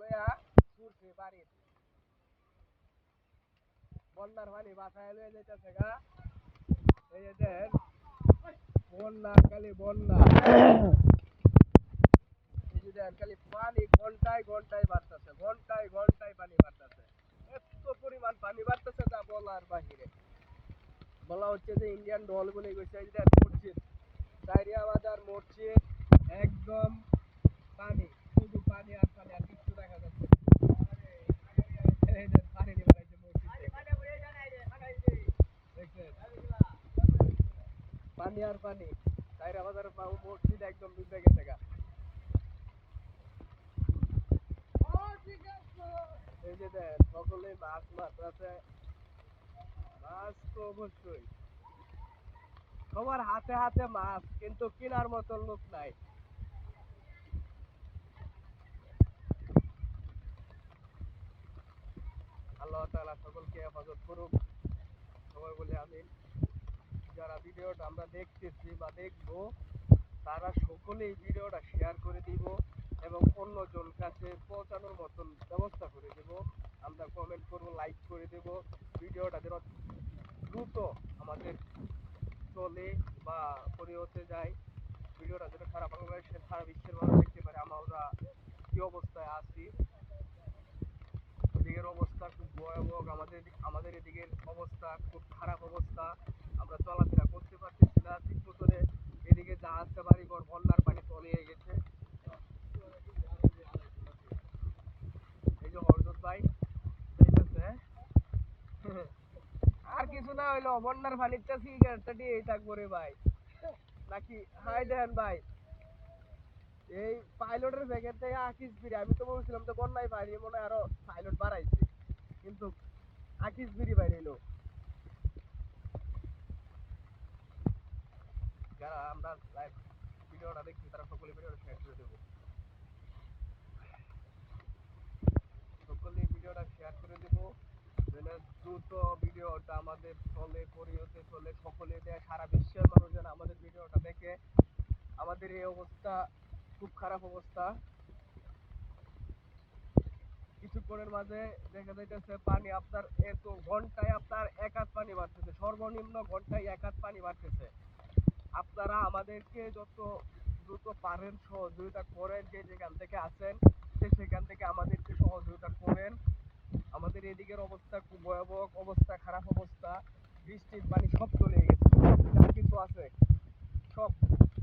লইয়া ঘুরছে বাড়ির বন্যার পানি বাসায় লয়ে যাইতেছে গা। এই যে দেখেন বন্যা খালি বন্যা, এই যে দেখেন খালি পানি ঘন্টায় ঘন্টায় বাড়তেছে, ঘন্টায় ঘন্টায় পানি বাড়তেছে। এত পরিমাণ পানি বাড়তেছে তা বলার বাহিরে। বলা হচ্ছে যে ইন্ডিয়ান ডল বলে গেছে, এই যে মসজিদ ডায়রিয়া বাজার মসজিদ একদম পানি, শুধু পানি আর পানি, আর কিছু দেখা যাচ্ছে না। এই যে পানি নিয়ে বেড়াইছে মসজিদ থেকে। দেখছেন? পানি আর পানি, ডায়রিয়া বাজার মসজিদ একদম ডুবে গেছে গা। এই যে দেখ সকলে মাছ মারতেছে, মাছ তো অবশ্যই সবার হাতে হাতে মাছ, কিন্তু কেনার মতন লোক নাই। আল্লাহ তাআলা সকলকে হেফাজত করুক, সবাই বলে আমিন। যারা ভিডিওটা আমরা দেখতেছি বা দেখবো তারা সকলেই ভিডিওটা শেয়ার করে দিব এবং অন্যজন কাছে পৌঁছানোর মতন ব্যবস্থা করে দেব। আমরা কমেন্ট করব, লাইক করে দেব। ভিডিওটা যেন দ্রুত আমাদের চলে বা পরিহতে যায়, ভিডিওটা যেন সারা বাংলাদেশের সারা বিশ্বের মানুষ দেখতে পারে আমরা কি অবস্থায় আছি। এদিকের অবস্থা খুব ভয়াবহ, আমাদের এদিকের অবস্থা খুব খারাপ অবস্থা। আমরা চলাফেরা করতে পারতেছি না ঠিক মতনে। এদিকে জাহাজটা বাড়িঘর বন্যার পানি তলিয়ে গেছে। এই যে হরজত ভাই যাইতেছে, আর কিছু না হইলো বন্যার পানিটা সিগারেটটা দিয়ে থাকবো রে ভাই, নাকি? হাই দেন ভাই, এই পাইলটের প্যাকেট থেকে আকিস বিড়ি, আমি তো বলছিলাম যে বন্যায় পানি মনে হয় আরো পাইলট বাড়াইছে, কিন্তু আকিস বিড়ি বাইরেলো। যারা আমরা লাইভ ভিডিওটা দেখছি তারা সকলে ভিডিওটা শেয়ার করে দেবো, সকলে ভিডিওটা শেয়ার করে দেবো যেন দ্রুত ভিডিওটা আমাদের চলে, পরিহতে চলে, সকলে দেয়, সারা বিশ্বের মানুষ যেন আমাদের ভিডিওটা দেখে। আমাদের এই অবস্থা খুব খারাপ অবস্থা। কিছুক্ষণের মাঝে দেখা যাইতেছে পানি আপনার এত ঘন্টায় আপনার 1 হাত পানি বাড়তেছে, সর্বনিম্ন ঘন্টায় 1 হাত পানি বাড়তেছে। আপনারা আমাদেরকে যত দ্রুত পারেন সহযোগিতা করেন, যে যেখান থেকে আছেন সে সেখান থেকে আমাদেরকে সহযোগিতা করেন। আমাদের এদিকের অবস্থা খুব ভয়াবহ অবস্থা, খারাপ অবস্থা, বৃষ্টির পানি সব চলে গেছে।